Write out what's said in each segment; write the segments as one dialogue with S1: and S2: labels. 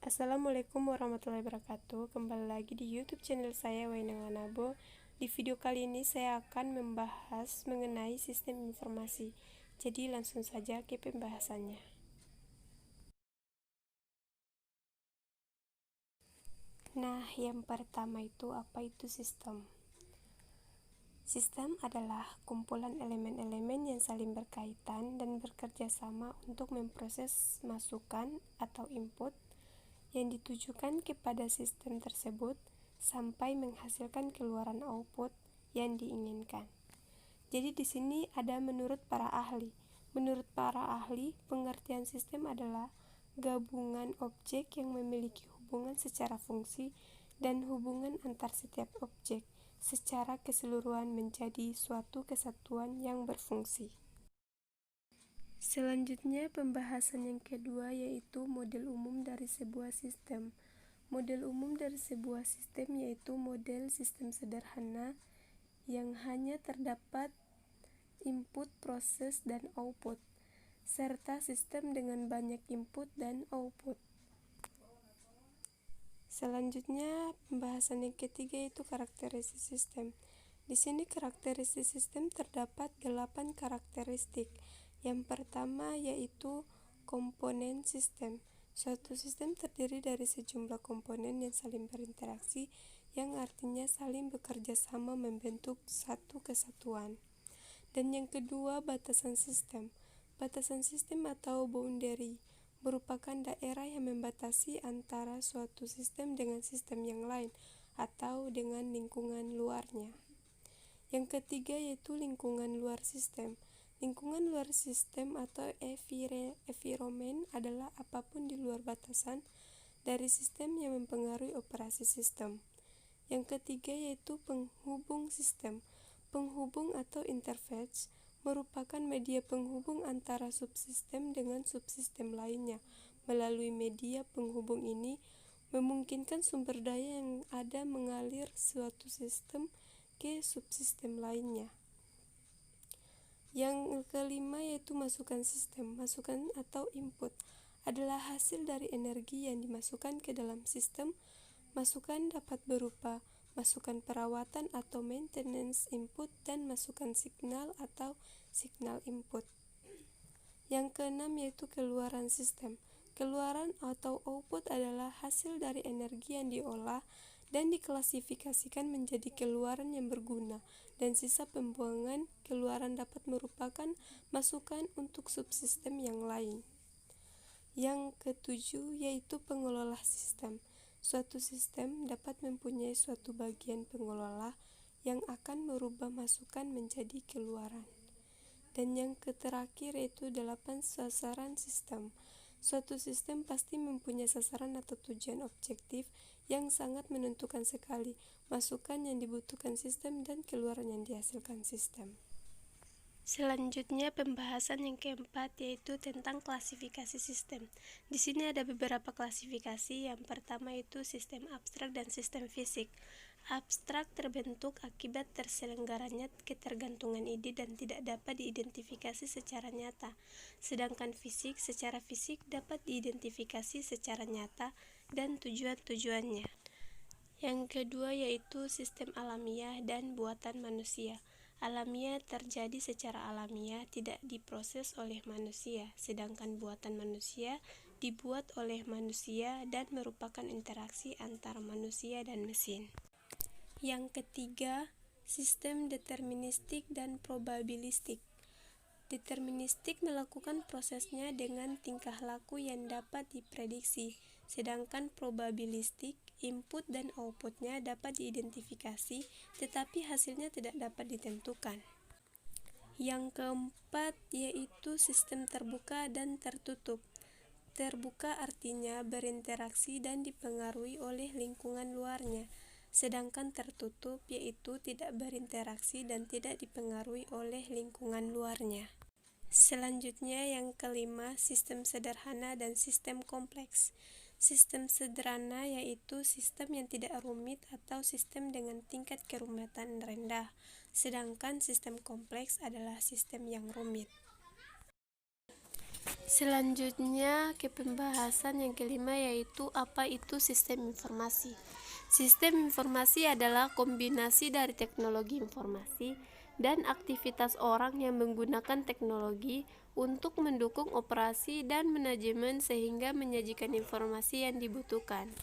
S1: Assalamualaikum warahmatullahi wabarakatuh. Kembali lagi di YouTube channel saya Wainanganabo. Di video kali ini saya akan membahas mengenai sistem informasi. Jadi langsung saja ke pembahasannya. Nah, yang pertama itu apa itu sistem? Sistem adalah kumpulan elemen-elemen yang saling berkaitan dan bekerja sama untuk memproses masukan atau input yang ditujukan kepada sistem tersebut sampai menghasilkan keluaran output yang diinginkan. Jadi di sini ada menurut para ahli. Menurut para ahli, pengertian sistem adalah gabungan objek yang memiliki hubungan secara fungsi dan hubungan antar setiap objek secara keseluruhan menjadi suatu kesatuan yang berfungsi. Selanjutnya, pembahasan yang kedua yaitu model umum dari sebuah sistem. Model umum dari sebuah sistem yaitu model sistem sederhana yang hanya terdapat input, proses, dan output, serta sistem dengan banyak input dan output. Selanjutnya, pembahasan yang ketiga yaitu karakteristik sistem. Di sini karakteristik sistem terdapat 8 karakteristik. Yang pertama yaitu komponen sistem. Suatu sistem terdiri dari sejumlah komponen yang saling berinteraksi, yang artinya saling bekerja sama membentuk satu kesatuan. Dan yang kedua, batasan sistem. Batasan sistem atau boundary merupakan daerah yang membatasi antara suatu sistem dengan sistem yang lain atau dengan lingkungan luarnya. Yang ketiga yaitu lingkungan luar sistem. Lingkungan luar sistem atau environment adalah apapun di luar batasan dari sistem yang mempengaruhi operasi sistem. Yang ketiga yaitu penghubung sistem. Penghubung atau interface merupakan media penghubung antara subsistem dengan subsistem lainnya. Melalui media penghubung ini memungkinkan sumber daya yang ada mengalir suatu sistem ke subsistem lainnya. Yang kelima yaitu masukan sistem. Masukan atau input adalah hasil dari energi yang dimasukkan ke dalam sistem. Masukan dapat berupa masukan perawatan atau maintenance input dan masukan signal atau signal input. Yang keenam yaitu keluaran sistem. Keluaran atau output adalah hasil dari energi yang diolah dan diklasifikasikan menjadi keluaran yang berguna, dan sisa pembuangan keluaran dapat merupakan masukan untuk subsistem yang lain. Yang ketujuh yaitu pengelola sistem. Suatu sistem dapat mempunyai suatu bagian pengelola yang akan merubah masukan menjadi keluaran. Dan yang terakhir yaitu 8 sasaran sistem. Suatu sistem pasti mempunyai sasaran atau tujuan objektif yang sangat menentukan sekali masukan yang dibutuhkan sistem dan keluaran yang dihasilkan sistem. Selanjutnya pembahasan yang keempat yaitu tentang klasifikasi sistem. Di sini ada beberapa klasifikasi. Yang pertama itu sistem abstrak dan sistem fisik. Abstrak terbentuk akibat terselenggaranya ketergantungan ide dan tidak dapat diidentifikasi secara nyata. Sedangkan fisik secara fisik dapat diidentifikasi secara nyata dan tujuan-tujuannya. Yang kedua yaitu sistem alamiah dan buatan manusia. Alamiah terjadi secara alamiah, tidak diproses oleh manusia, sedangkan buatan manusia dibuat oleh manusia dan merupakan interaksi antara manusia dan mesin. Yang ketiga, sistem deterministik dan probabilistik. Deterministik melakukan prosesnya dengan tingkah laku yang dapat diprediksi, sedangkan probabilistik input dan outputnya dapat diidentifikasi, tetapi hasilnya tidak dapat ditentukan. Yang keempat yaitu sistem terbuka dan tertutup. Terbuka artinya berinteraksi dan dipengaruhi oleh lingkungan luarnya, sedangkan tertutup yaitu tidak berinteraksi dan tidak dipengaruhi oleh lingkungan luarnya. Selanjutnya yang kelima, sistem sederhana dan sistem kompleks. Sistem sederhana yaitu sistem yang tidak rumit atau sistem dengan tingkat kerumatan rendah, sedangkan sistem kompleks adalah sistem yang rumit. Selanjutnya ke pembahasan yang kelima, yaitu apa itu sistem informasi. Sistem informasi adalah kombinasi dari teknologi informasi dan aktivitas orang yang menggunakan teknologi untuk mendukung operasi dan manajemen sehingga menyajikan informasi yang dibutuhkan.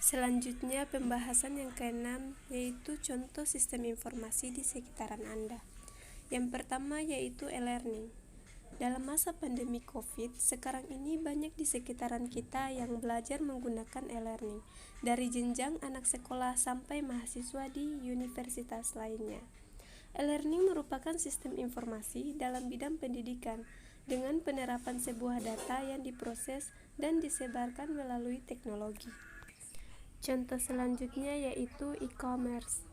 S1: Selanjutnya pembahasan yang keenam, yaitu contoh sistem informasi di sekitaran Anda. Yang pertama yaitu e-learning. Dalam masa pandemi COVID, sekarang ini banyak di sekitaran kita yang belajar menggunakan e-learning, dari jenjang anak sekolah sampai mahasiswa di universitas lainnya. E-learning merupakan sistem informasi dalam bidang pendidikan, dengan penerapan sebuah data yang diproses dan disebarkan melalui teknologi. Contoh selanjutnya yaitu e-commerce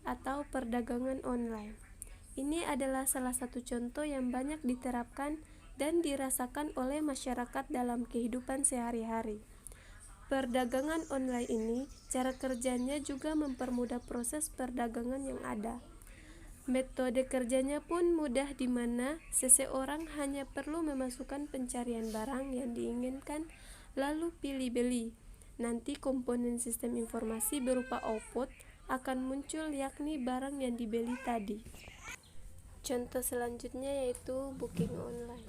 S1: atau perdagangan online. Ini adalah salah satu contoh yang banyak diterapkan dan dirasakan oleh masyarakat dalam kehidupan sehari-hari. Perdagangan online ini, cara kerjanya juga mempermudah proses perdagangan yang ada. Metode kerjanya pun mudah, di mana seseorang hanya perlu memasukkan pencarian barang yang diinginkan lalu pilih beli. Nanti komponen sistem informasi berupa output akan muncul, yakni barang yang dibeli tadi. Contoh selanjutnya yaitu booking online.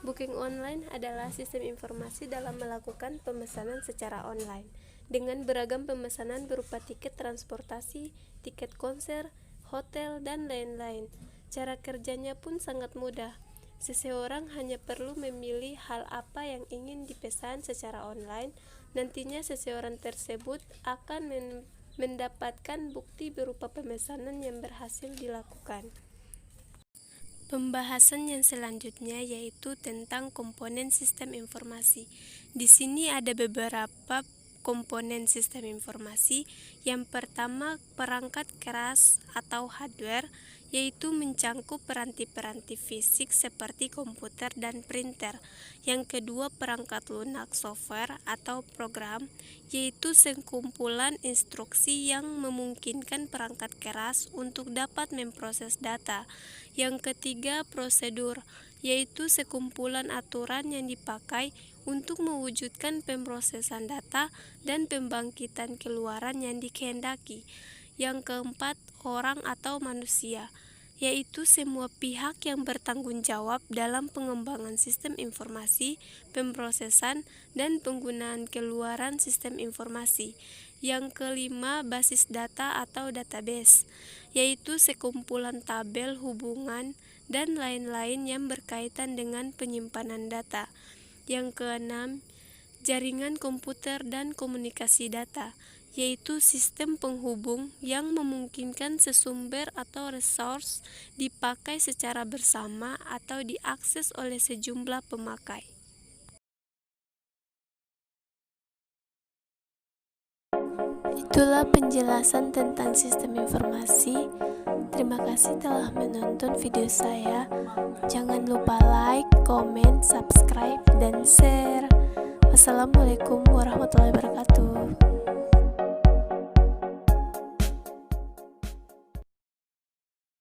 S1: Booking online adalah sistem informasi dalam melakukan pemesanan secara online, dengan beragam pemesanan berupa tiket transportasi, tiket konser, hotel, dan lain-lain. Cara kerjanya pun sangat mudah. Seseorang hanya perlu memilih hal apa yang ingin dipesan secara online. Nantinya seseorang tersebut akan mendapatkan bukti berupa pemesanan yang berhasil dilakukan. Pembahasan yang selanjutnya yaitu tentang komponen sistem informasi. Di sini ada beberapa komponen sistem informasi. Yang pertama, perangkat keras atau hardware, yaitu mencangkup peranti-peranti fisik seperti komputer dan printer. Yang kedua, perangkat lunak software atau program, yaitu sekumpulan instruksi yang memungkinkan perangkat keras untuk dapat memproses data. Yang ketiga, prosedur, yaitu sekumpulan aturan yang dipakai untuk mewujudkan pemrosesan data dan pembangkitan keluaran yang dikehendaki. Yang keempat, orang atau manusia, yaitu semua pihak yang bertanggung jawab dalam pengembangan sistem informasi, pemrosesan, dan penggunaan keluaran sistem informasi. Yang kelima, basis data atau database, yaitu sekumpulan tabel, hubungan, dan lain-lain yang berkaitan dengan penyimpanan data. Yang keenam, jaringan komputer dan komunikasi data, yaitu sistem penghubung yang memungkinkan sesumber atau resource dipakai secara bersama atau diakses oleh sejumlah pemakai. Itulah penjelasan tentang sistem informasi. Terima kasih telah menonton video saya. Jangan lupa like, komen, subscribe, dan share. Wassalamualaikum warahmatullahi wabarakatuh.